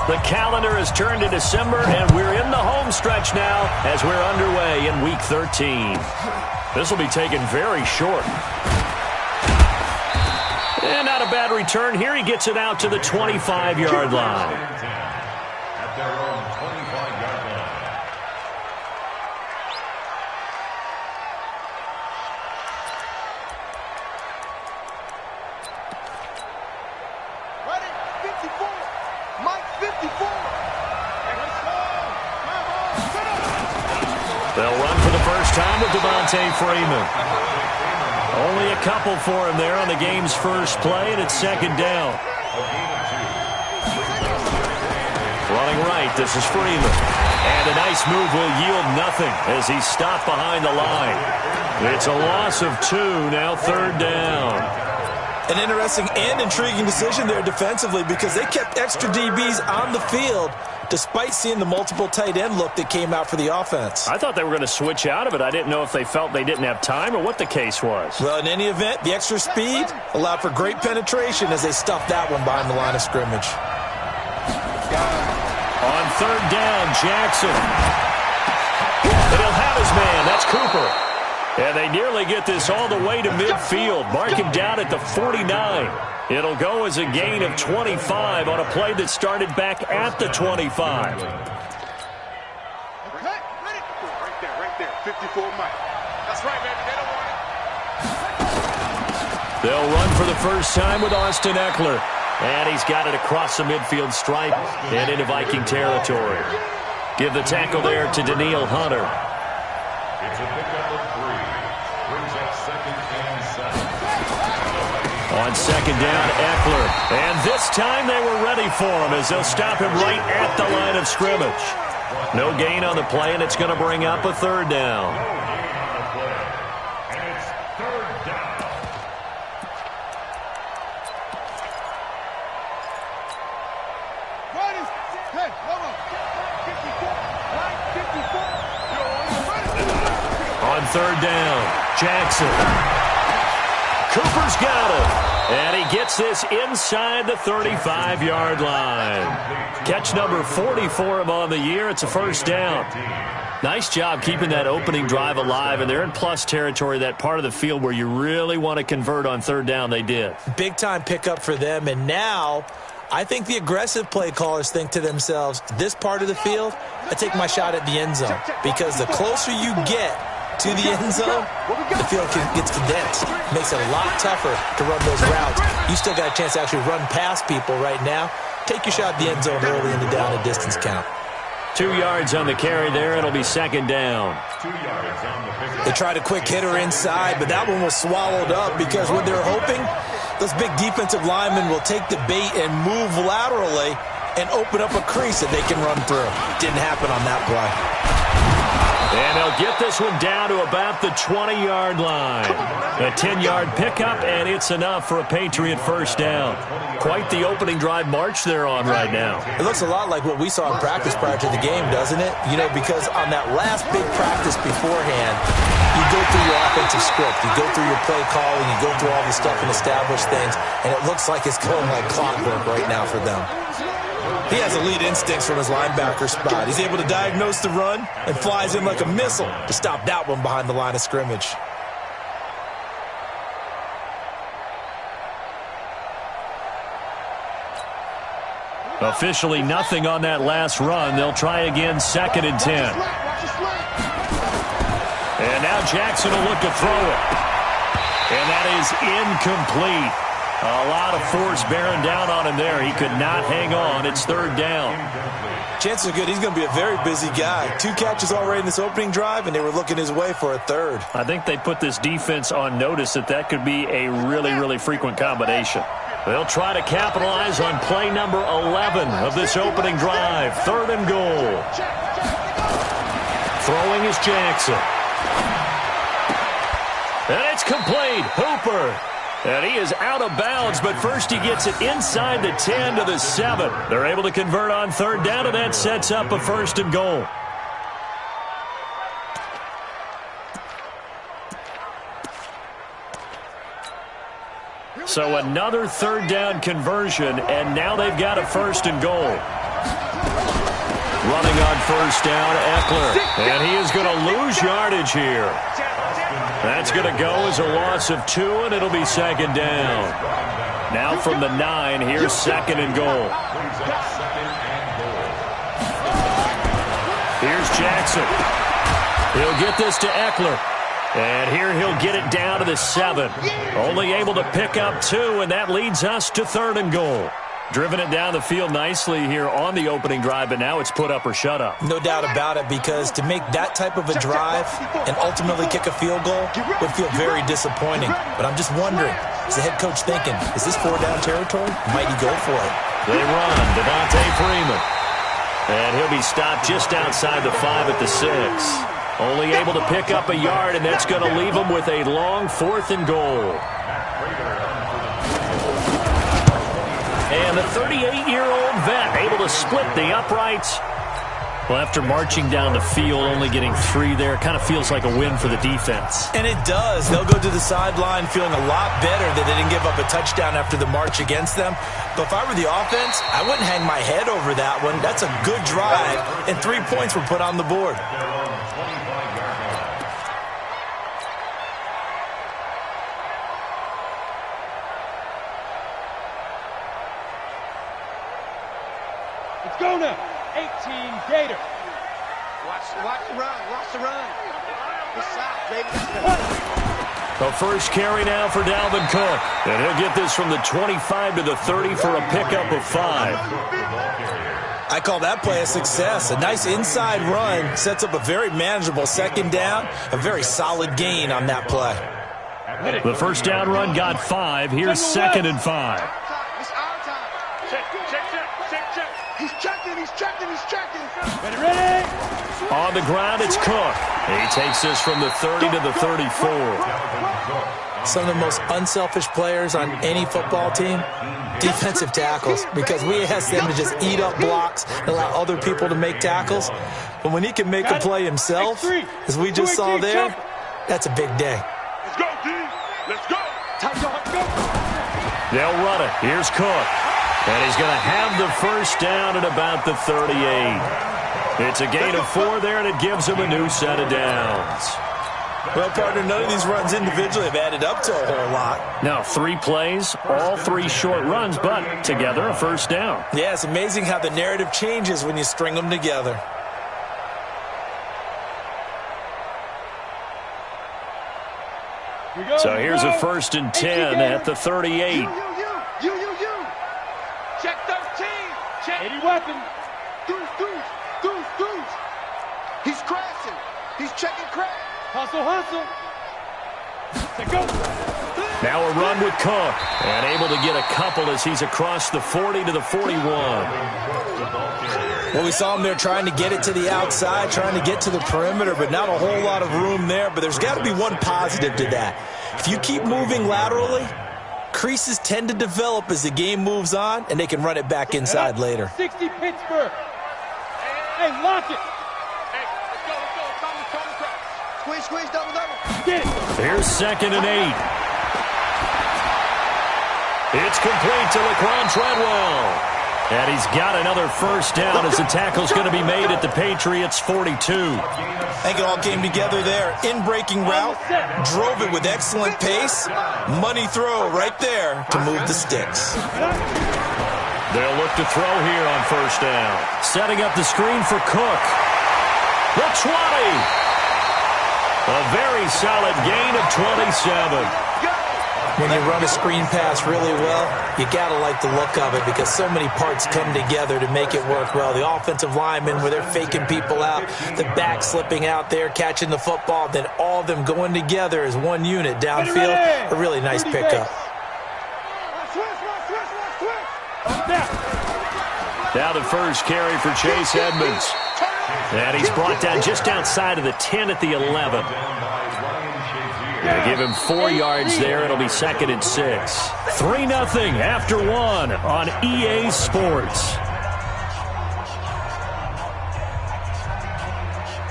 The calendar has turned to December, and we're in the home stretch now as we're underway in Week 13. This will be taken very short. And not a bad return here. He gets it out to the 25-yard line. At their own 25-yard line. Ready? 54. Mike 54. They'll run for the first time with Devontae Freeman. Only a couple for him there on the game's first play, and it's second down. Running right, this is Freeman. And a nice move will yield nothing as he's stopped behind the line. It's a loss of 2, now third down. An interesting and intriguing decision there defensively because they kept extra DBs on the field despite seeing the multiple tight end look that came out for the offense. I thought they were going to switch out of it. I didn't know if they felt they didn't have time or what the case was. Well, in any event, the extra speed allowed for great penetration as they stuffed that one behind the line of scrimmage. On third down, Jackson. And he'll have his man. That's Cooper. And they nearly get this all the way to midfield. Mark him down at the 49. It'll go as a gain of 25 on a play that started back at the 25. Right there. 54 Mike. That's right, baby. They don't want it. They'll run for the first time with Austin Eckler. And he's got it across the midfield stripe and into Viking territory. Give the tackle there to Daniil Hunter. It's a pickup of 3. Brings up 2nd and 7. On second down, Eckler. And this time they were ready for him as they'll stop him right at the line of scrimmage. No gain on the play, and it's going to bring up a third down. And it's 3rd down. Hey, hold on. 54. Mike 54. On third down, Jackson. Cooper's got it. And he gets this inside the 35-yard line. Catch number 40 for him on the year. It's a first down. Nice job keeping that opening drive alive, and they're in plus territory, that part of the field where you really want to convert on third down. They did. Big-time pickup for them, and now I think the aggressive play callers think to themselves, this part of the field, I take my shot at the end zone, because the closer you get to the end zone, the field gets condensed. Makes it a lot tougher to run those routes. You still got a chance to actually run past people right now. Take your shot at the end zone early in the down and distance count. 2 yards on the carry there. It'll be second down. 2 yards on the pickup. They tried a quick hitter inside, but that one was swallowed up because what they're hoping, those big defensive linemen will take the bait and move laterally and open up a crease that they can run through. Didn't happen on that play. And they'll get this one down to about the 20-yard line. A 10-yard pickup, and it's enough for a Patriot first down. Quite the opening drive march they're on right now. It looks a lot like what we saw in practice prior to the game, doesn't it? You know, because on that last big practice beforehand, you go through your offensive script, you go through your play calling, you go through all the stuff and establish things, and it looks like it's going like clockwork right now for them. He has elite instincts from his linebacker spot. He's able to diagnose the run and flies in like a missile to stop that one behind the line of scrimmage. Officially nothing on that last run. They'll try again, 2nd and 10. And now Jackson will look to throw it. And that is incomplete. A lot of force bearing down on him there. He could not hang on. It's third down. Chances are good he's going to be a very busy guy. 2 catches already in this opening drive, and they were looking his way for a third. I think they put this defense on notice that could be a really, really frequent combination. They'll try to capitalize on play number 11 of this opening drive. 3rd and goal. Throwing is Jackson. And it's complete. Hooper. And he is out of bounds, but first he gets it inside the 10 to the 7. They're able to convert on third down, and that sets up a 1st and goal. So another third down conversion, and now they've got a 1st and goal. Running on first down, Eckler. And he is going to lose yardage here. That's going to go as a loss of 2, and it'll be second down. Now from the 9, here's second and goal. Here's Jackson. He'll get this to Eckler. And here he'll get it down to the 7. Only able to pick up 2, and that leads us to third and goal. Driven it down the field nicely here on the opening drive, but now it's put up or shut up. No doubt about it, because to make that type of a drive and ultimately kick a field goal would feel very disappointing. But I'm just wondering, is the head coach thinking, is this 4-down territory? Might he go for it? They run, Devontae Freeman. And he'll be stopped just outside the 5 at the 6. Only able to pick up a yard, and that's going to leave him with a long 4th and goal. And the 38-year-old vet able to split the uprights. Well, after marching down the field, only getting 3 there, kind of feels like a win for the defense. And it does. They'll go to the sideline feeling a lot better that they didn't give up a touchdown after the march against them. But if I were the offense, I wouldn't hang my head over that one. That's a good drive, and 3 points were put on the board. Go now, 18 Gator. Watch the run, watch the run. Good shot, baby. The first carry now for Dalvin Cook. And he'll get this from the 25 to the 30 for a pickup of 5. I call that play a success. A nice inside run sets up a very manageable second down. A very solid gain on that play. The first down run got 5. Here's second and 5. It's our time. Check. He's checking. Ready? On the ground, it's Cook. He takes this from the 30 to the 34. Some of the most unselfish players on any football team, defensive tackles, because we ask them to just eat up blocks and allow other people to make tackles. But when he can make a play himself, as we just saw there, that's a big day. Let's go, D. Let's go. They'll run it. Here's Cook. And he's going to have the first down at about the 38. It's a gain of 4 there, and it gives him a new set of downs. Well, partner, none of these runs individually have added up to a whole lot. Now, 3 plays, all 3 short runs, but together a first down. Yeah, it's amazing how the narrative changes when you string them together. So here's a 1st and 10 at the 38. You. Check 13. Check. 80 weapon. Goose. He's crashing. He's checking crash. Hustle. Go. Now a run with Cook. And able to get a couple as he's across the 40 to the 41. Well, we saw him there trying to get it to the outside, trying to get to the perimeter, but not a whole lot of room there. But there's got to be one positive to that. If you keep moving laterally, creases tend to develop as the game moves on, and they can run it back inside later. 60 Pittsburgh. Hey, lock it. Hey, let's go. Come. Squeeze, double. Get it. Here's second and 8. It's complete to Laquan Treadwell. And he's got another first down as the tackle's going to be made at the Patriots' 42. I think it all came together there. In-breaking route, drove it with excellent pace. Money throw right there to move the sticks. They'll look to throw here on first down. Setting up the screen for Cook. The 20. A very solid gain of 27. When you run a screen pass really well, you got to like the look of it because so many parts come together to make it work well. The offensive linemen, where they're faking people out, the back slipping out there, catching the football, then all of them going together as one unit downfield. A really nice pickup. Now the first carry for Chase Edmonds. And he's brought down just outside of the 10 at the 11. They give him 4 yards there. It'll be second and 6. 3-0 after 1 on EA Sports.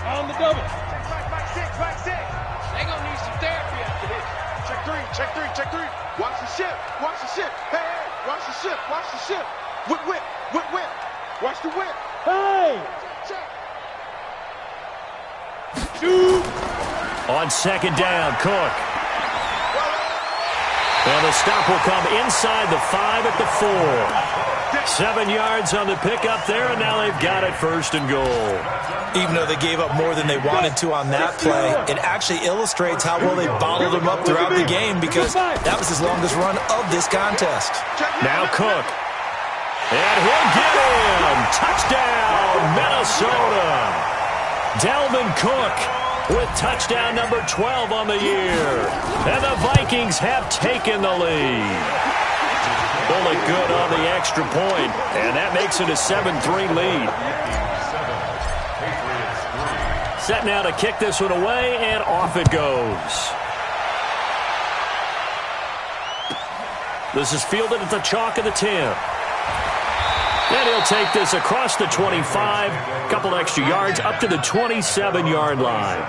On the double. Back six. They gonna need some therapy after this. Check three. Watch the ship. Hey, watch the ship. Whip. Watch the whip. Hey! Check. On second down, Cook. And the stop will come inside the 5 at the 4. 7 yards on the pickup there, and now they've got it first and goal. Even though they gave up more than they wanted to on that play, it actually illustrates how well they bottled them up throughout the game because that was his longest run of this contest. Now Cook. And he'll get in. Touchdown, Minnesota. Dalvin Cook with touchdown number 12 on the year. And the Vikings have taken the lead. Bullet good on the extra point, and that makes it a 7-3 lead. Set now to kick this one away, and off it goes. This is fielded at the chalk of the 10. And he'll take this across the 25, couple extra yards up to the 27-yard line.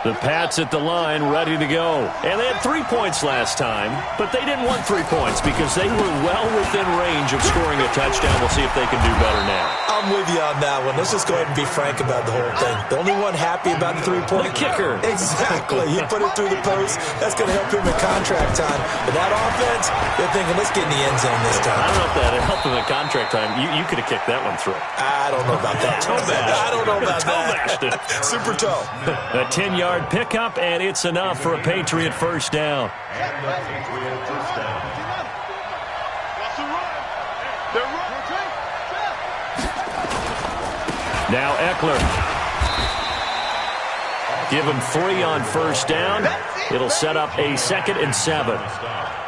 The Pats at the line, ready to go. And they had 3 points last time, but they didn't want 3 points because they were well within range of scoring a touchdown. We'll see if they can do better now. I'm with you on that one. Let's just go ahead and be frank about the whole thing. The only one happy about the 3-point. The kicker. Exactly. He put it through the post. That's going to help him in contract time. But that offense, they're thinking, let's get in the end zone this time. I don't know if that helped him in contract time. You could have kicked that one through. I don't know about that. I don't know about that. Super toe. A 10-yard pickup, and it's enough for a Patriot first down. Now Eckler. Give him 3 on first down. It'll set up a 2nd and 7.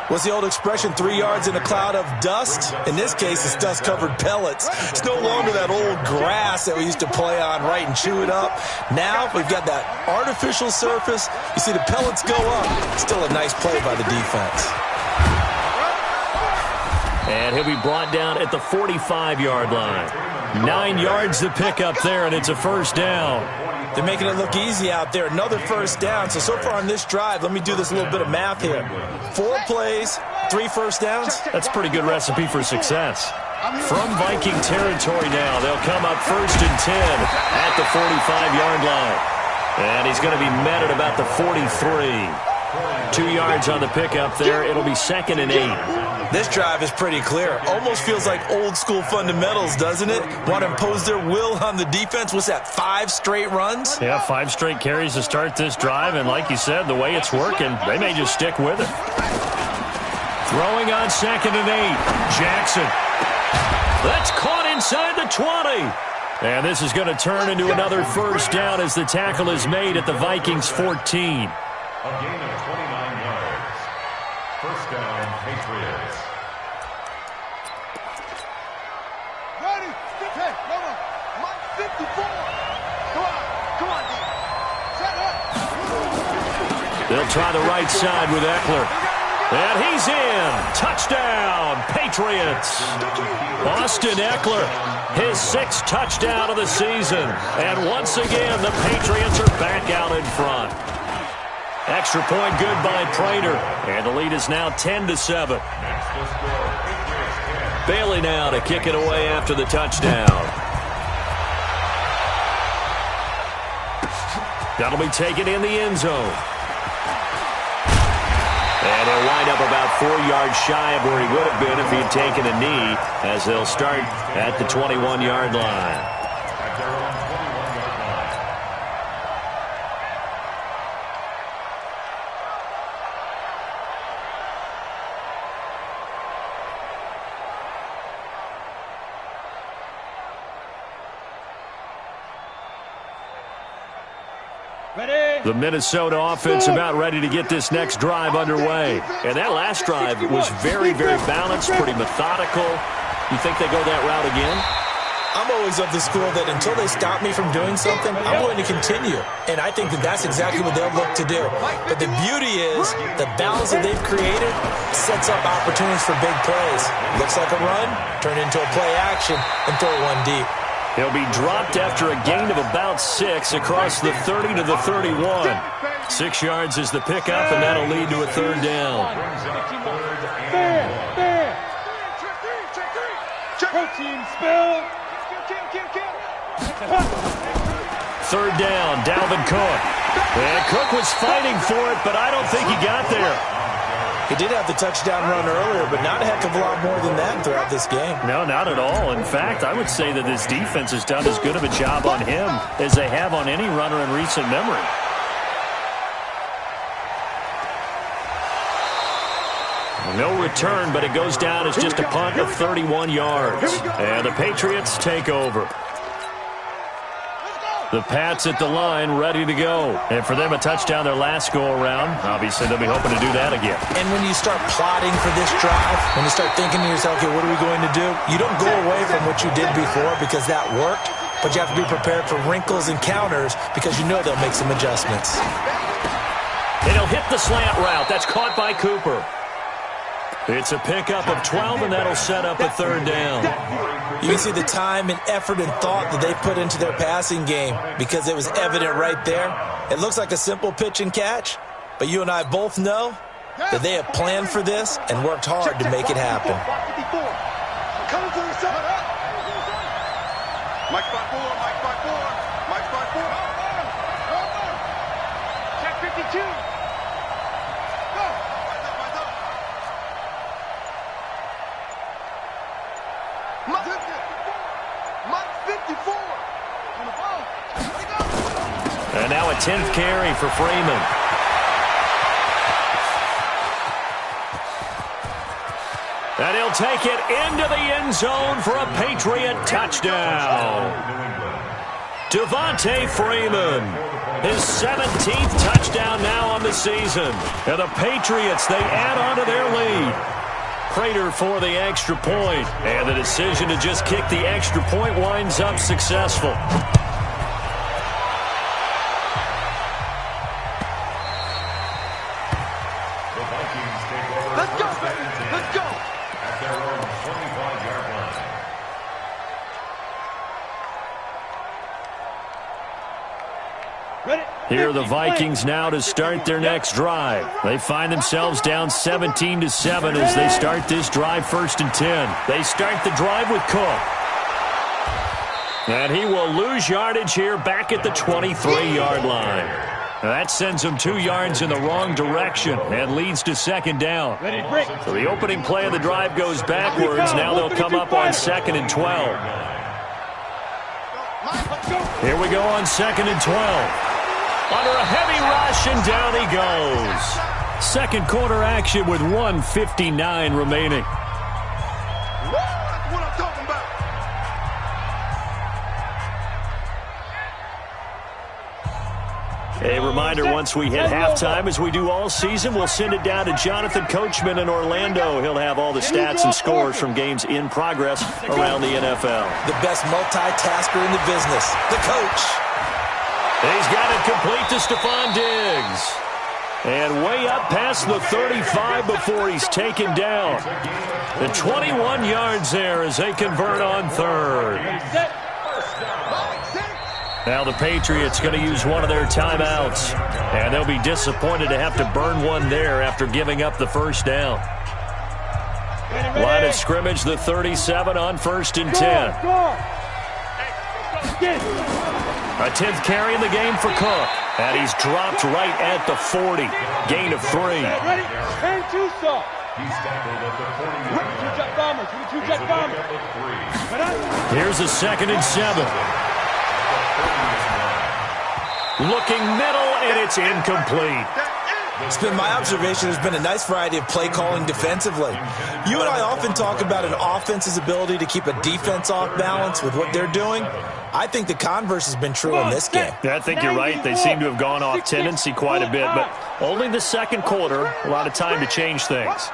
What's the old expression, 3 yards in a cloud of dust? In this case, it's dust-covered pellets. It's no longer that old grass that we used to play on, right, and chew it up. Now we've got that artificial surface. You see the pellets go up. Still a nice play by the defense. And he'll be brought down at the 45-yard line. 9 yards to pick up there, and it's a first down. They're making it look easy out there. Another first down. So far on this drive, let me do this little bit of math here. 4 plays, 3 first downs. That's a pretty good recipe for success. From Viking territory now, they'll come up 1st and 10 at the 45-yard line. And he's going to be met at about the 43. 2 yards on the pickup there. It'll be 2nd and 8. This drive is pretty clear. Almost feels like old school fundamentals, doesn't it? Want to impose their will on the defense. What's that, 5 straight runs? Yeah, 5 straight carries to start this drive. And like you said, the way it's working, they may just stick with it. Throwing on 2nd and 8. Jackson. That's caught inside the 20. And this is going to turn into another first down as the tackle is made at the Vikings 14. A gain of 29 yards. First down, Patriots. Ready? Hey, no. 54. Come on, D. Set up. They'll try the right side with Eckler. And he's in. Touchdown, Patriots. Austin Eckler, his 6th touchdown of the season. And once again, the Patriots are back out in front. Extra point good by Prater. And the lead is now 10-7. Bailey now to kick it away after the touchdown. That'll be taken in the end zone. And he'll wind up about 4 yards shy of where he would have been if he had taken a knee, as they'll start at the 21-yard line. The Minnesota offense about ready to get this next drive underway. And that last drive was very, very balanced, pretty methodical. You think they go that route again? I'm always of the school that until they stop me from doing something, I'm going to continue. And I think that that's exactly what they'll look to do. But the beauty is the balance that they've created sets up opportunities for big plays. Looks like a run, turn into a play action, and throw one deep. He'll be dropped after a gain of about 6 across the 30 to the 31. 6 yards is the pickup, and that'll lead to a third down. Protein spill. Third down, Dalvin Cook. And Cook was fighting for it, but I don't think he got there. He did have the touchdown run earlier, but not a heck of a lot more than that throughout this game. No, not at all. In fact, I would say that this defense has done as good of a job on him as they have on any runner in recent memory. No return, but it goes down as just a punt of 31 yards. And the Patriots take over. The Pats at the line, ready to go. And for them, a touchdown their last go-around. Obviously, they'll be hoping to do that again. And when you start plotting for this drive, when you start thinking to yourself, okay, what are we going to do? You don't go away from what you did before because that worked, but you have to be prepared for wrinkles and counters because you know they'll make some adjustments. And he'll hit the slant route. That's caught by Cooper. It's a pickup of 12, and that'll set up a third down. You can see the time and effort and thought that they put into their passing game because it was evident right there. It looks like a simple pitch and catch, but you and I both know that they have planned for this and worked hard to make it happen. Coming for your son. Mike 5-4, Mike 5-4, Mike 5-4. Check 52. And now a 10th carry for Freeman. And he'll take it into the end zone for a Patriot touchdown. Devontae Freeman, his 17th touchdown now on the season. And the Patriots, they add on to their lead. Prater for the extra point. And the decision to just kick the extra point winds up successful. Let's go, baby. Let's go. At their own 25-yard line. Ready? Here are the Vikings now to start their next drive. They find themselves down 17-7 as they start this drive 1st and 10. They start the drive with Cook. And he will lose yardage here back at the 23-yard line. That sends him 2 yards in the wrong direction and leads to 2nd down. So the opening play of the drive goes backwards. Now they'll come up on 2nd and 12. Here we go on 2nd and 12. Under a heavy rush, and down he goes. Second quarter action with 1:59 remaining. That's what I'm talking about. A reminder, once we hit halftime, as we do all season, we'll send it down to Jonathan Coachman in Orlando. He'll have all the stats and scores from games in progress around the NFL. The best multitasker in the business, the coach. He's got it complete to Stephon Diggs. And way up past the 35 before he's taken down. The 21 yards there as they convert on 3rd. Now the Patriots going to use one of their timeouts. And they'll be disappointed to have to burn one there after giving up the first down. Line of scrimmage, the 37 on 1st and 10. A 10th carry in the game for Cook. And he's dropped right at the 40. Gain of 3. Ready? And 2 stop. He's tackled at the 40-yard line. 2-jet bombers. 2-jet bombers. Here's a 2nd and 7. Looking middle, and it's incomplete. It's been my observation there's been a nice variety of play calling defensively. You and I often talk about an offense's ability to keep a defense off balance with what they're doing. I think the converse has been true in this game. I think you're right. They seem to have gone off tendency quite a bit, but only the second quarter, a lot of time to change things.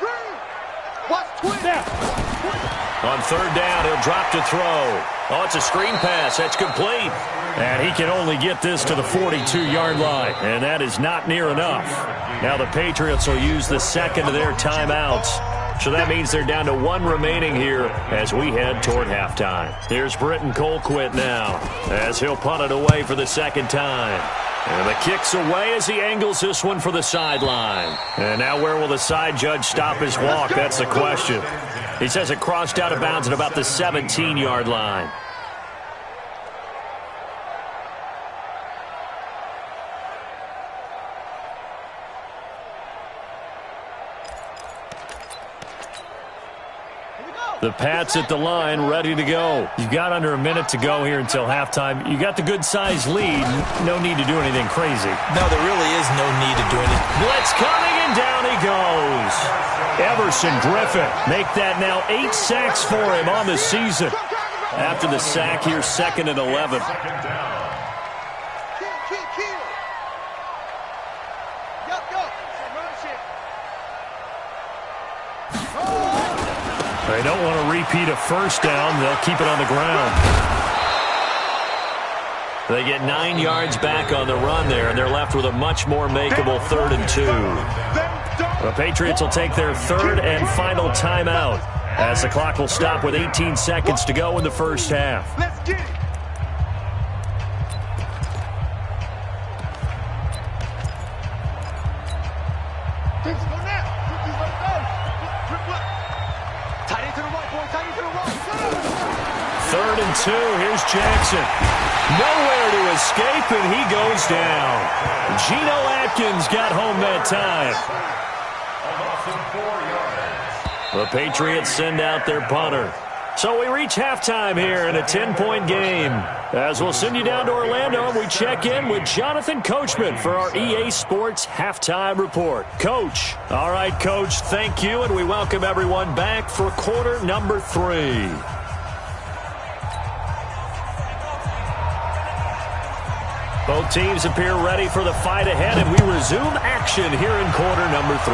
On 3rd down, he'll drop to throw. Oh, it's a screen pass. That's complete. And he can only get this to the 42-yard line, and that is not near enough. Now the Patriots will use the second of their timeouts. So that means they're down to 1 remaining here as we head toward halftime. Here's Britton Colquitt now as he'll punt it away for the second time. And the kick's away as he angles this one for the sideline. And now where will the side judge stop his walk? That's the question. He says it crossed out of bounds at about the 17-yard line. The Pats at the line, ready to go. You've got under a minute to go here until halftime. You got the good-sized lead. No need to do anything crazy. No, there really is no need to do anything. Blitz coming, and down he goes. Everson Griffin make that now 8 sacks for him on the season. After the sack here, 2nd and 11. They don't want to repeat a first down. They'll keep it on the ground. They get 9 yards back on the run there, and they're left with a much more makeable 3rd and 2. The Patriots will take their 3rd and final timeout as the clock will stop with 18 seconds to go in the first half. Let's get it. Third and 2. Here's Jackson. Nowhere to escape, and he goes down. Geno Atkins got home that time. The Patriots send out their punter. So we reach halftime here in a 10-point game. As we'll send you down to Orlando, and we check in with Jonathan Coachman for our EA Sports Halftime Report. Coach. All right, Coach, thank you, and we welcome everyone back for quarter number 3. Both teams appear ready for the fight ahead, and we resume action here in quarter number 3.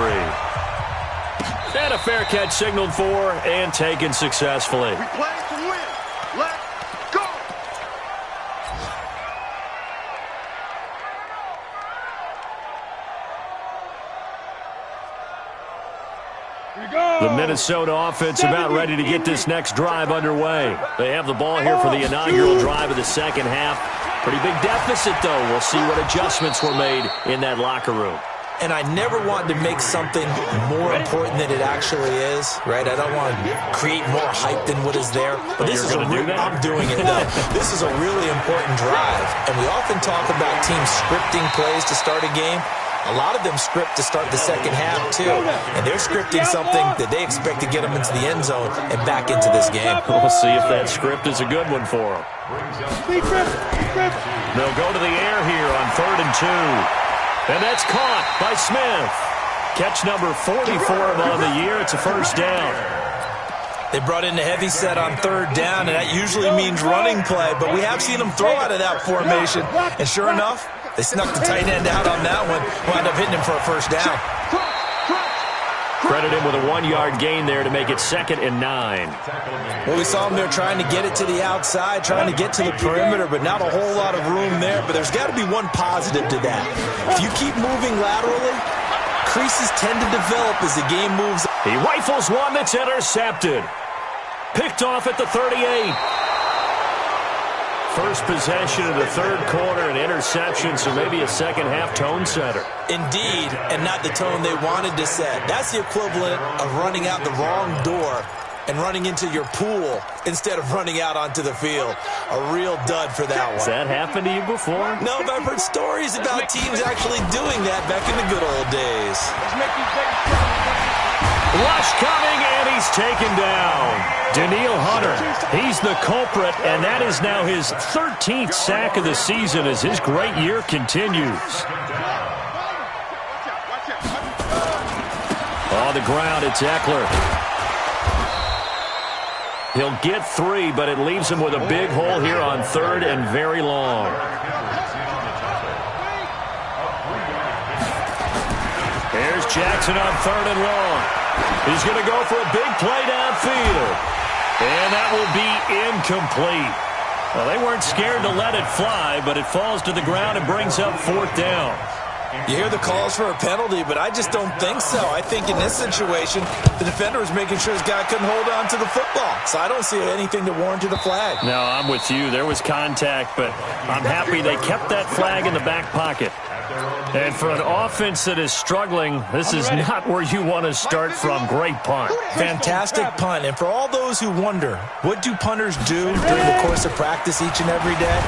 And a fair catch signaled for and taken successfully. We play to win. Let's go. The Minnesota offense about ready to get this next drive underway. They have the ball here for the inaugural drive of the second half. Pretty big deficit, though. We'll see what adjustments were made in that locker room. And I never want to make something more important than it actually is, right? I don't want to create more hype than what is there. But this is I'm doing it, though. This is a really important drive. And we often talk about teams scripting plays to start a game. A lot of them script to start the second half, too. And they're scripting something that they expect to get them into the end zone and back into this game. We'll see if that script is a good one for them. They'll go to the air here on 3rd and 2. And that's caught by Smith. Catch number 40 for him on the year. It's a first down. They brought in the heavy set on 3rd down, and that usually means running play. But we have seen them throw out of that formation. And sure enough, they snuck the tight end out on that one. Wound up hitting him for a first down. Credit him with a 1-yard gain there to make it 2nd and 9. Well, we saw him there trying to get it to the outside, trying to get to the perimeter, but not a whole lot of room there. But there's got to be one positive to that. If you keep moving laterally, creases tend to develop as the game moves. He rifles one that's intercepted. Picked off at the 38. First possession of the 3rd quarter, an interception, so maybe a second-half tone setter. Indeed, and not the tone they wanted to set. That's the equivalent of running out the wrong door and running into your pool instead of running out onto the field. A real dud for that one. Has that happened to you before? No, but I've heard stories about teams actually doing that back in the good old days. Rush coming, and he's taken down. Daniil Hunter, he's the culprit, and that is now his 13th sack of the season as his great year continues. On the ground, it's Eckler. He'll get 3, but it leaves him with a big hole here on 3rd and very long. Here's Jackson on 3rd and long. He's going to go for a big play downfield. And that will be incomplete. Well, they weren't scared to let it fly, but it falls to the ground and brings up 4th down. You hear the calls for a penalty, but I just don't think so. I think in this situation, the defender was making sure his guy couldn't hold on to the football. So I don't see anything that warranted a flag. No, I'm with you. There was contact, but I'm happy they kept that flag in the back pocket. And for an offense that is struggling, this is not where you want to start from. Great punt. Fantastic punt. And for all those who wonder, what do punters do during the course of practice each and every day?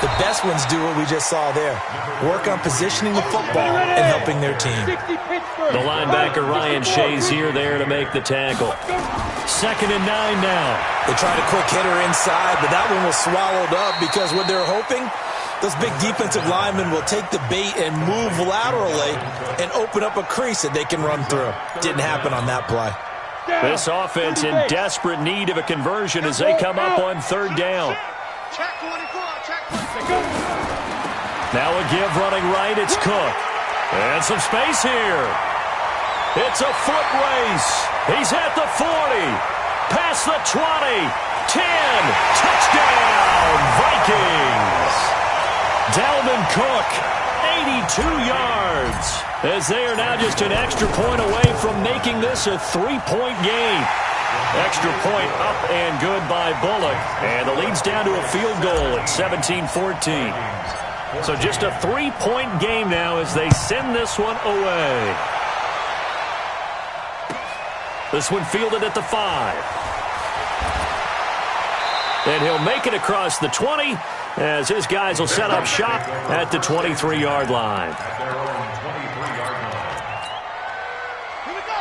The best ones do what we just saw there. Work on positioning the football and helping their team. The linebacker, Ryan Shazier, there to make the tackle. 2nd and 9 now. They tried a quick hitter inside, but that one was swallowed up because what they're hoping, those big defensive linemen will take the bait and move laterally and open up a crease that they can run through. Didn't happen on that play. This offense in desperate need of a conversion as they come up on 3rd down. Now a give running right, it's Cook. And some space here. It's a foot race. He's at the 40. Past the 20. 10. Touchdown, Vikings. Dalvin Cook, 82 yards. As they are now just an extra point away from making this a 3-point game. Extra point up and good by Bullock. And the lead's down to a field goal at 17-14. So just a 3-point game now as they send this one away. This one fielded at the 5. And he'll make it across the 20 as his guys will set up shop at the 23-yard line.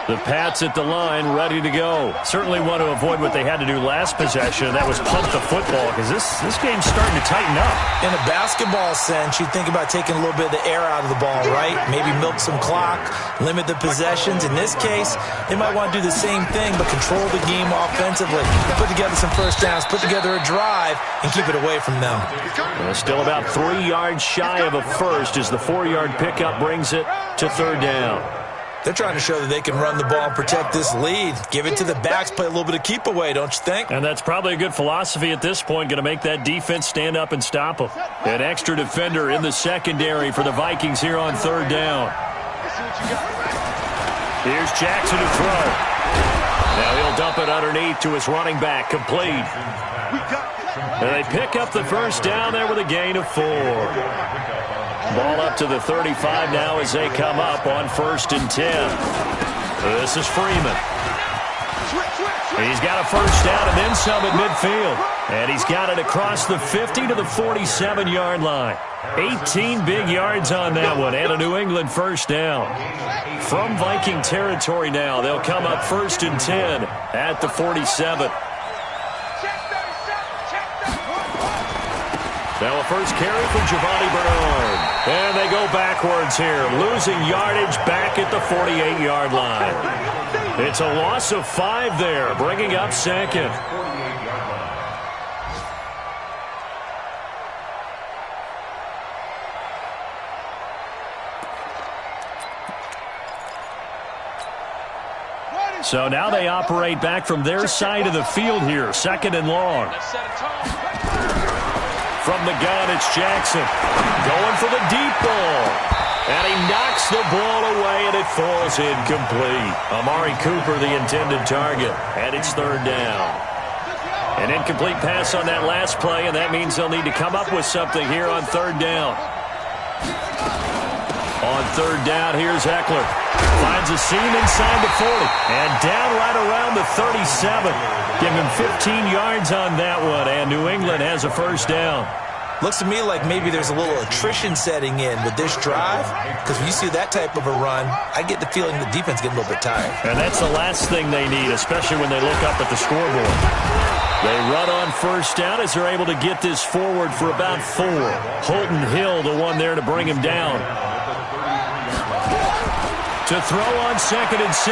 The Pats at the line, ready to go. Certainly want to avoid what they had to do last possession. That was pump the football because this game's starting to tighten up. In a basketball sense, you think about taking a little bit of the air out of the ball, right? Maybe milk some clock, limit the possessions. In this case, they might want to do the same thing but control the game offensively. Put together some first downs, put together a drive, and keep it away from them. Still about 3 yards shy of a first as the 4-yard pickup brings it to 3rd down. They're trying to show that they can run the ball and protect this lead. Give it to the backs, play a little bit of keep away, don't you think? And that's probably a good philosophy at this point, going to make that defense stand up and stop them. An extra defender in the secondary for the Vikings here on 3rd down. Here's Jackson to throw. Now he'll dump it underneath to his running back, complete. And they pick up the first down there with a gain of 4. Ball up to the 35 now as they come up on 1st and 10. This is Freeman. He's got a first down and then some at midfield. And he's got it across the 50 to the 47-yard line. 18 big yards on that one and a New England first down. From Viking territory now, they'll come up 1st and 10 at the 47. Now a first carry from Giovanni Bernard. And they go backwards here, losing yardage back at the 48-yard line. It's a loss of 5 there, bringing up 2nd. So now they operate back from their side of the field here, 2nd and long. From the gun, it's Jackson. Going for the deep ball. And he knocks the ball away, and it falls incomplete. Amari Cooper, the intended target. And it's 3rd down. An incomplete pass on that last play, and that means they'll need to come up with something here on 3rd down. On 3rd down, here's Eckler. Finds a seam inside the 40. And down right around the 37. Give him 15 yards on that one, and New England has a first down. Looks to me like maybe there's a little attrition setting in with this drive, because when you see that type of a run, I get the feeling the defense getting a little bit tired. And that's the last thing they need, especially when they look up at the scoreboard. They run on first down as they're able to get this forward for about 4. Holton Hill, the one there to bring him down. To throw on 2nd and 6.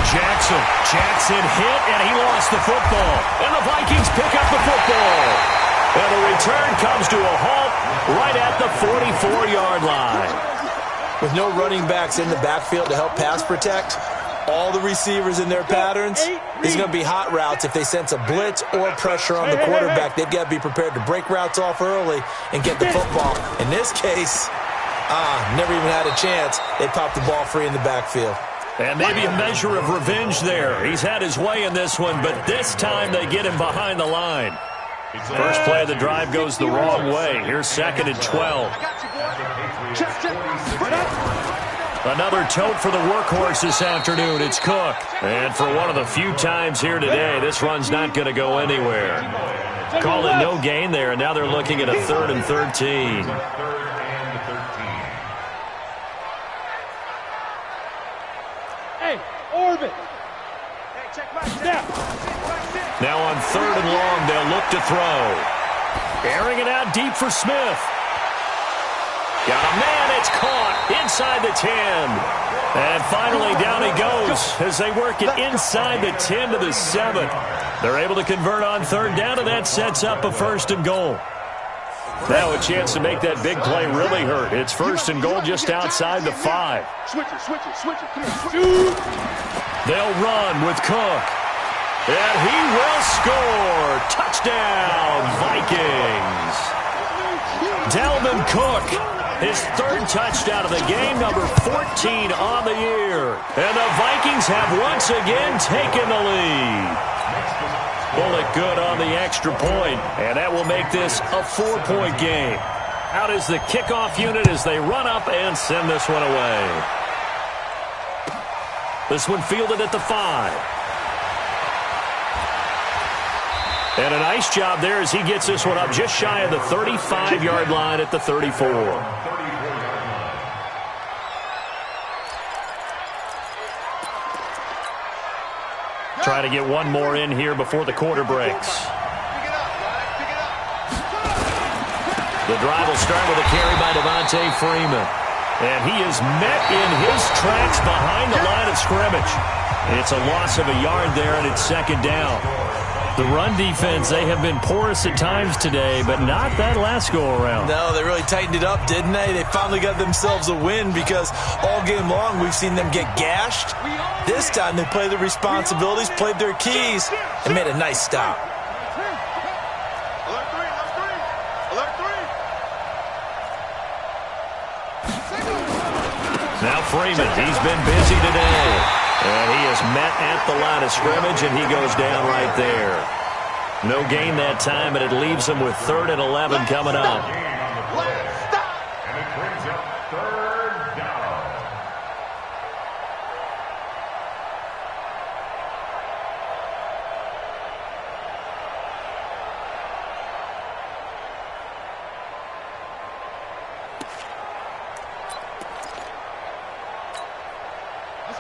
Jackson hit, and he lost the football. And the Vikings pick up the football. And the return comes to a halt right at the 44-yard line. With no running backs in the backfield to help pass protect, all the receivers in their patterns, these are going to be hot routes. If they sense a blitz or pressure on the quarterback, they've got to be prepared to break routes off early and get the football. In this case, Never even had a chance. They popped the ball free in the backfield. And maybe a measure of revenge there. He's had his way in this one, but this time they get him behind the line. First play of the drive goes the wrong way. Here's 2nd and 12. Another tote for the workhorse this afternoon. It's Cook. And for one of the few times here today, this run's not going to go anywhere. Call it no gain there, and now they're looking at a 3rd and 13. Hey, orbit. Now on 3rd and long, they'll look to throw. Airing it out deep for Smith. Got a man, it's caught inside the 10. And finally down he goes as they work it inside the 10 to the 7. They're able to convert on 3rd down, and that sets up a 1st and goal. Now a chance to make that big play really hurt. It's 1st and goal just outside the 5. They'll run with Cook. And he will score. Touchdown, Vikings. Dalvin Cook, his 3rd touchdown of the game, number 14 on the year. And the Vikings have once again taken the lead. Bullet good on the extra point, and that will make this a 4-point game. Out is the kickoff unit as they run up and send this one away. This one fielded at the 5. And a nice job there as he gets this one up just shy of the 35-yard line at the 34. Try to get one more in here before the quarter breaks. The drive will start with a carry by Devontae Freeman. And he is met in his tracks behind the line of scrimmage. It's a loss of a yard there, and it's 2nd down. The run defense, they have been porous at times today, but not that last go-around. No, they really tightened it up, didn't they? They finally got themselves a win because all game long we've seen them get gashed. This time they played their responsibilities, played their keys, and made a nice stop. Now Freeman, he's been busy today. And he is met at the line of scrimmage, and he goes down right there. No gain that time, and it leaves him with 3rd and 11 coming up. And it brings up 3rd down.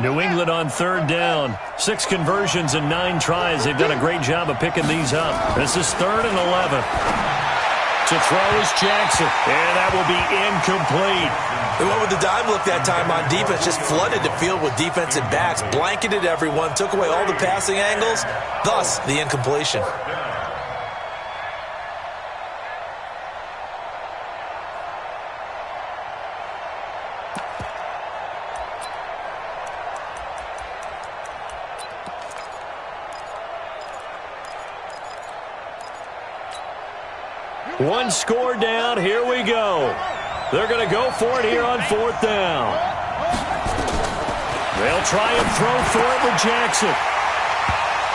New England on 3rd down. 6 conversions and 9 tries. They've done a great job of picking these up. This is 3rd and 11. To throw is Jackson, and that will be incomplete. They went with the dime look that time on defense, just flooded the field with defensive backs, blanketed everyone, took away all the passing angles, thus the incompletion. One score down. Here we go. They're going to go for it here on 4th down. They'll try and throw for it with Jackson.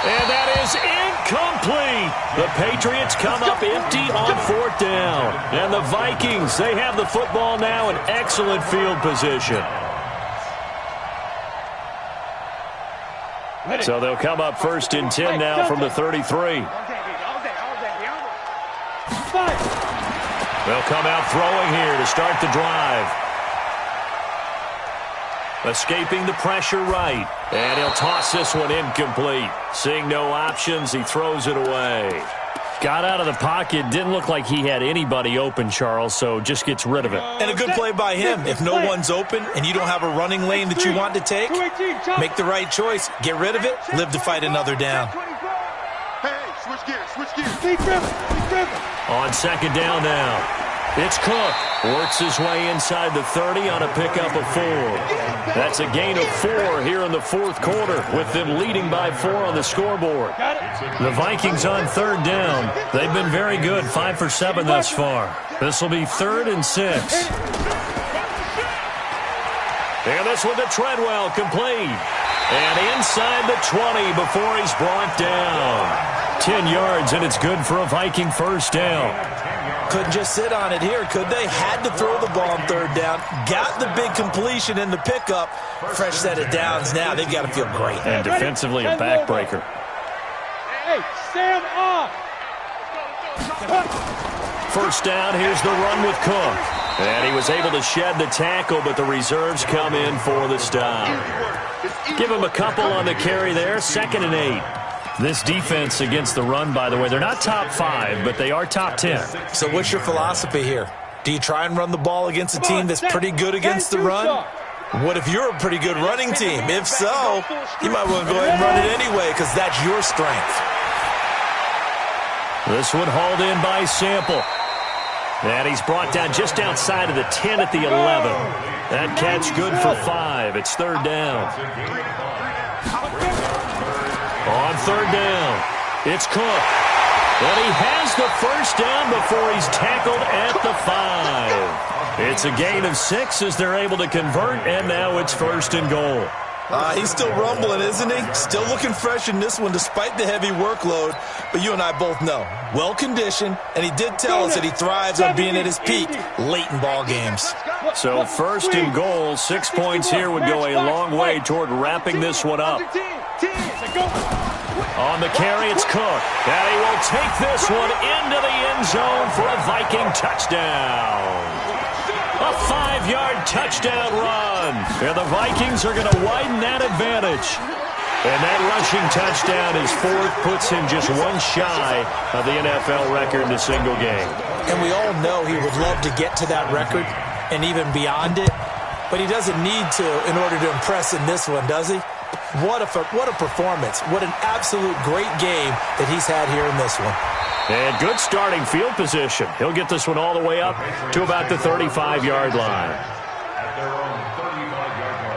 And that is incomplete. The Patriots come up empty on 4th down. And the Vikings, they have the football now in excellent field position. So they'll come up 1st and 10 now from the 33. They'll come out throwing here to start the drive. Escaping the pressure right. And he'll toss this one incomplete. Seeing no options, he throws it away. Got out of the pocket. Didn't look like he had anybody open, Charles, so just gets rid of it. And a good play by him. If no one's open and you don't have a running lane that you want to take, make the right choice. Get rid of it. Live to fight another down. Hey, switch gears, switch gears. On 2nd down now. It's Cook. Works his way inside the 30 on a pickup of 4. That's a gain of 4 here in the 4th quarter, with them leading by 4 on the scoreboard. The Vikings on 3rd down. They've been very good, 5 for 7 thus far. This will be 3rd and 6. And this one to Treadwell, complete. And inside the 20 before he's brought down. 10 yards, and it's good for a Viking first down. Couldn't just sit on it here, could they? Had to throw the ball on third down. Got the big completion in the pickup. Fresh set of downs now. They've got to feel great. And defensively, a backbreaker. Hey, stand off. First down, here's the run with Cook. And he was able to shed the tackle, but the reserves come in for the stop. Give him a couple on the carry there, 2nd and 8. This defense against the run, by the way, they're not top 5, but they are top 10. So what's your philosophy here? Do you try and run the ball against a team that's pretty good against the run? What if you're a pretty good running team? If so, you might want to go ahead and run it anyway because that's your strength. This one hauled in by Sample. And he's brought down just outside of the 10 at the 11. That catch good for 5. It's third down. On third down, it's Cook. And he has the first down before he's tackled at the 5. It's a gain of 6 as they're able to convert, and now it's 1st and goal. He's still rumbling, isn't he? Still looking fresh in this one despite the heavy workload. But you and I both know, well-conditioned, and he did tell us that he thrives on being at his peak late in ball games. So 1st and goal, 6 points here would go a long way toward wrapping this one up. On the carry, it's Cook. And he will take this one into the end zone for a Viking touchdown. A 5-yard touchdown run. And the Vikings are going to widen that advantage. And that rushing touchdown is 4th, puts him just one shy of the NFL record in a single game. And we all know he would love to get to that record and even beyond it. But he doesn't need to in order to impress in this one, does he? What a performance. What an absolute great game that he's had here in this one. And good starting field position. He'll get this one all the way up to about the 35-yard line. At their own 35-yard line.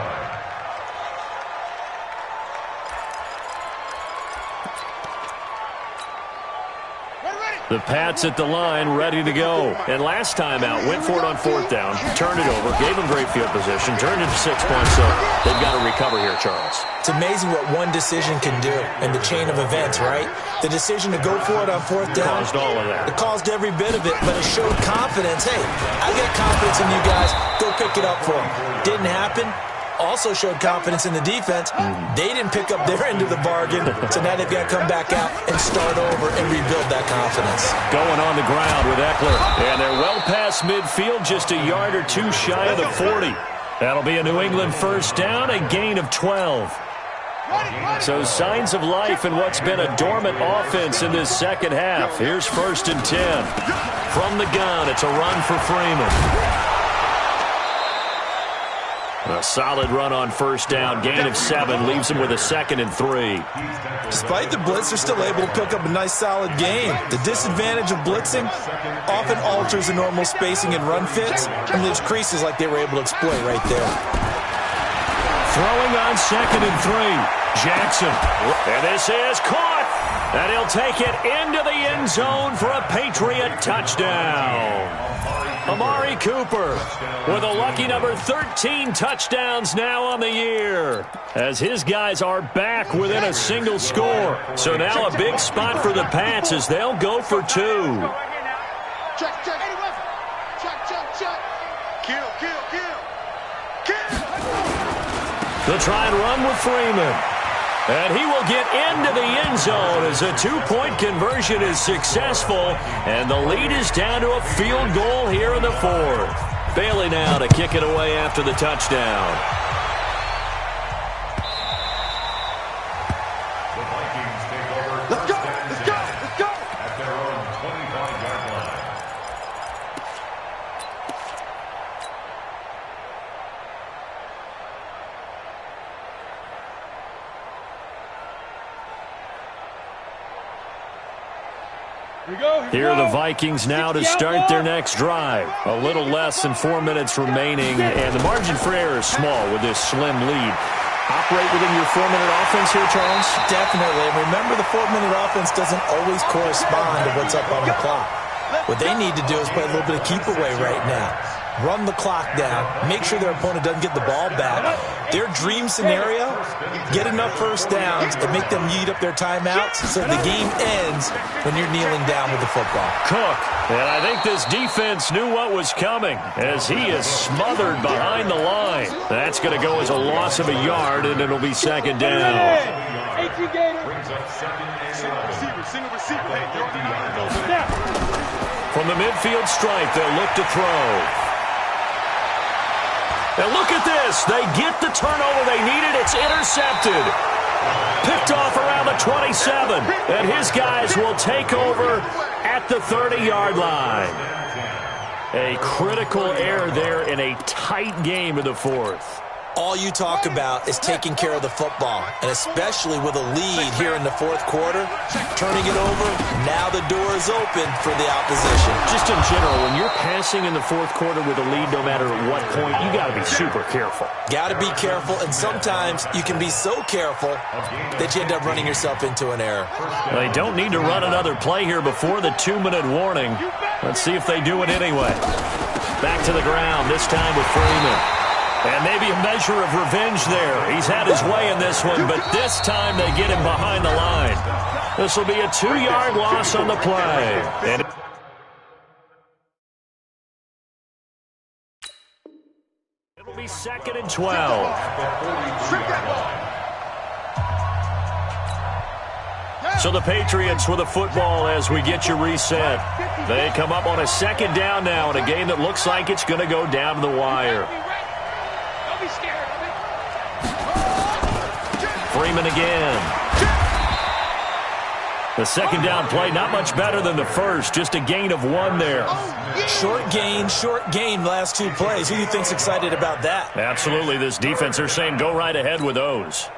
The Pats at the line, ready to go. And last time out, went for it on 4th down, turned it over, gave them great field position, turned it to 6 points, so they've got to recover here, Charles. It's amazing what one decision can do in the chain of events, right? The decision to go for it on 4th down. Caused all of that. It caused every bit of it, but it showed confidence. Hey, I got confidence in you guys. Go pick it up for them. Didn't happen. Also showed confidence in the defense. They didn't pick up their end of the bargain, so now they've got to come back out and start over and rebuild that confidence. Going on the ground with Eckler. And they're well past midfield, just a yard or two shy of the 40. That'll be a New England first down, a gain of 12. So signs of life in what's been a dormant offense in this second half. Here's 1st and 10. From the gun, it's a run for Freeman. A solid run on 1st down, gain of 7, leaves him with a 2nd and 3. Despite the blitz, they're still able to pick up a nice solid gain. The disadvantage of blitzing often alters the normal spacing and run fits and leaves creases like they were able to exploit right there. Throwing on 2nd and 3, Jackson. And this is caught. And he'll take it into the end zone for a Patriot touchdown. Amari Cooper with a lucky number 13 touchdowns now on the year, as his guys are back within a single score. So now a big spot for the Pats as they'll go for 2. Check. Kill. They'll try and run with Freeman. And he will get into the end zone as a 2-point conversion is successful. And the lead is down to a field goal here in the 4th. Bailey now to kick it away after the touchdown. The Vikings take over. Let's go. At their own 25-yard line. Here are the Vikings now to start their next drive. A little less than 4 minutes remaining, and the margin for error is small with this slim lead. Operate within your 4-minute offense here, Charles? Definitely. And remember, the 4-minute offense doesn't always correspond to what's up on the clock. What they need to do is play a little bit of keep away right now. run the clock down, make sure their opponent doesn't get the ball back. Their dream scenario, get enough first downs and make them eat up their timeouts so the game ends when you're kneeling down with the football. Cook, and I think this defense knew what was coming as he is smothered behind the line. That's going to go as a loss of a yard, and it'll be second down. Single receiver. Hey, you already know. From the midfield stripe, they'll look to throw. And look at this. They get the turnover they needed. It's intercepted. Picked off around the 27. And his guys will take over at the 30-yard line. A critical error there in a tight game in the fourth. All you talk about is taking care of the football, and especially with a lead here in the fourth quarter, turning it over, now the door is open for the opposition. Just in general, when you're passing in the fourth quarter with a lead, no matter at what point, you got to be super careful. Got to be careful, and sometimes you can be so careful that you end up running yourself into an error. They don't need to run another play here before the 2-minute warning. Let's see if they do it anyway. Back to the ground, this time with Freeman. And maybe a measure of revenge there. He's had his way in this one, but this time they get him behind the line. This will be a 2-yard loss on the play. And it'll be 2nd and 12. So the Patriots with the football as we get you reset. They come up on a 2nd down now in a game that looks like it's going to go down to the wire. Freeman again. The 2nd down play, not much better than the first, just a gain of 1 there. Short gain, last 2 plays. Who do you think's excited about that? Absolutely, this defense, they're saying go right ahead with those.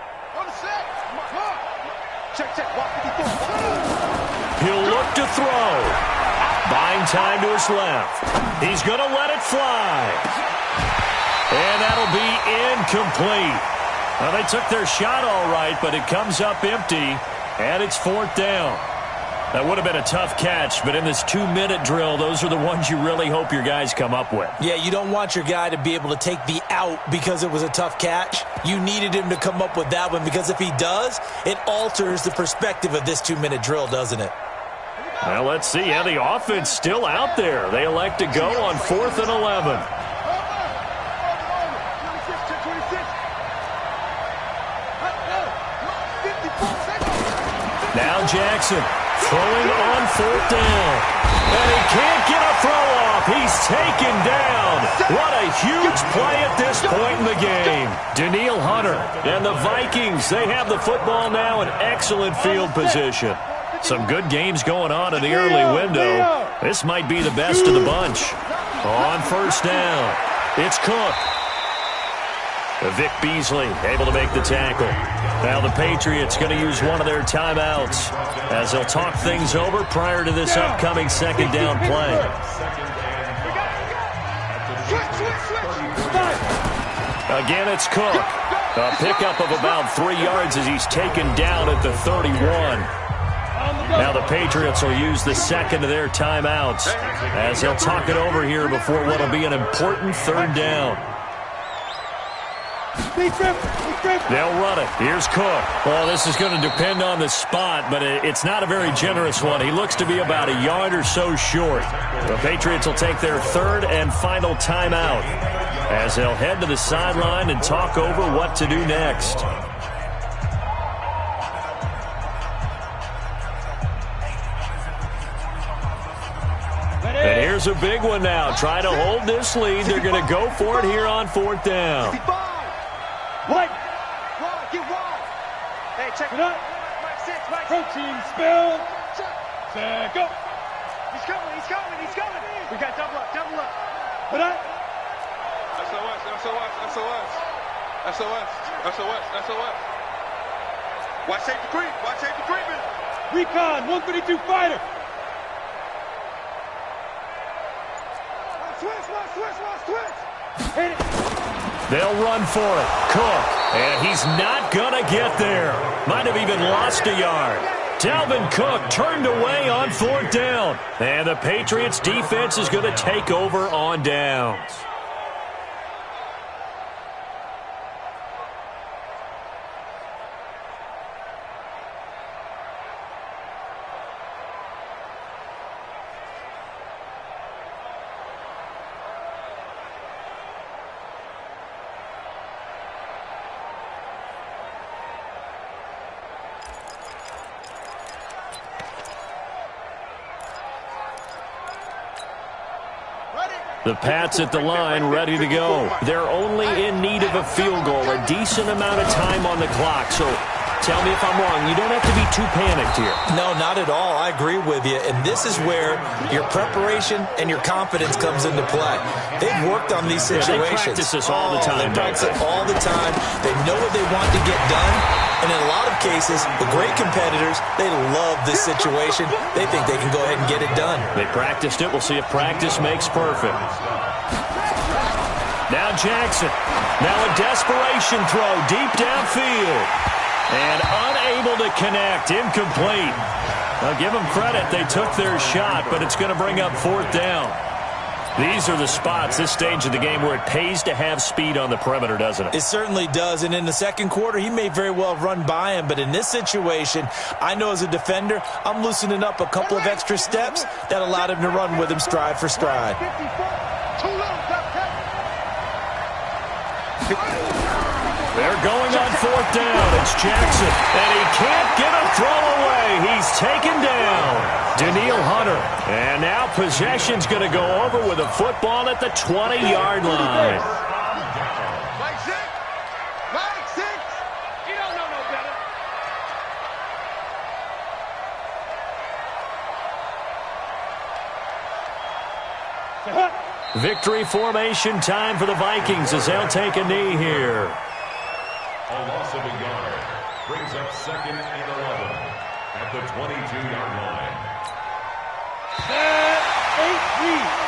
He'll look to throw. Buying time to his left. He's going to let it fly. And that'll be incomplete. Well, they took their shot all right, but it comes up empty, and it's 4th down. That would have been a tough catch, but in this 2-minute drill, those are the ones you really hope your guys come up with. Yeah, you don't want your guy to be able to take the out because it was a tough catch. You needed him to come up with that one because if he does, it alters the perspective of this 2-minute drill, doesn't it? Well, let's see. Yeah, the offense still out there. They elect to go on 4th and 11. Now Jackson throwing on 4th down. And he can't get a throw off. He's taken down. What a huge play at this point in the game. Danielle Hunter and the Vikings, they have the football now in excellent field position. Some good games going on in the early window. This might be the best of the bunch. On 1st down, it's Cook. Vic Beasley able to make the tackle. Now the Patriots going to use one of their timeouts as they'll talk things over prior to this upcoming 2nd down play. Again, it's Cook. A pickup of about 3 yards as he's taken down at the 31. Now the Patriots will use the 2nd of their timeouts as they'll talk it over here before what will be an important 3rd down. They'll run it. Here's Cook. Well, this is going to depend on the spot, but it's not a very generous one. He looks to be about a yard or so short. The Patriots will take their 3rd and final timeout as they'll head to the sideline and talk over what to do next. And here's a big one now. Try to hold this lead. They're going to go for it here on 4th down. What? Get wide. Hey, check it out. Protein spill. Check up. He's coming. We got double up. Put up. SOS. Watch safety creep. Recon, 132 fighter. Switch. Hit it. They'll run for it. Cook. And he's not going to get there. Might have even lost a yard. Dalvin Cook turned away on 4th down. And the Patriots defense is going to take over on downs. The Pats at the line, ready to go. They're only in need of a field goal, a decent amount of time on the clock. So tell me if I'm wrong. You don't have to be too panicked here. No, not at all. I agree with you. And this is where your preparation and your confidence comes into play. They've worked on these situations. They practice this all the time. They practice it all the time. They know what they want to get done. And in a lot of cases, the great competitors, they love this situation. They think they can go ahead and get it done. They practiced it. We'll see if practice makes perfect. Now Jackson. Now a desperation throw deep downfield. And unable to connect. Incomplete. I'll give them credit. They took their shot, but it's going to bring up 4th down. These are the spots, this stage of the game, where it pays to have speed on the perimeter, doesn't it? It certainly does. And in the second quarter, he may very well run by him. But in this situation, I know as a defender, I'm loosening up a couple of extra steps that allowed him to run with him stride for stride. They're going on 4th down. It's Jackson. And he can't get a throw away. He's taken down. Daniil Hunter. And now possession's going to go over with a football at the 20-yard line. Mike six. You don't know no better. Victory formation time for the Vikings as they'll take a knee here. A loss of a yard brings up 2nd and 11 at the 22-yard line. Set, 8-3.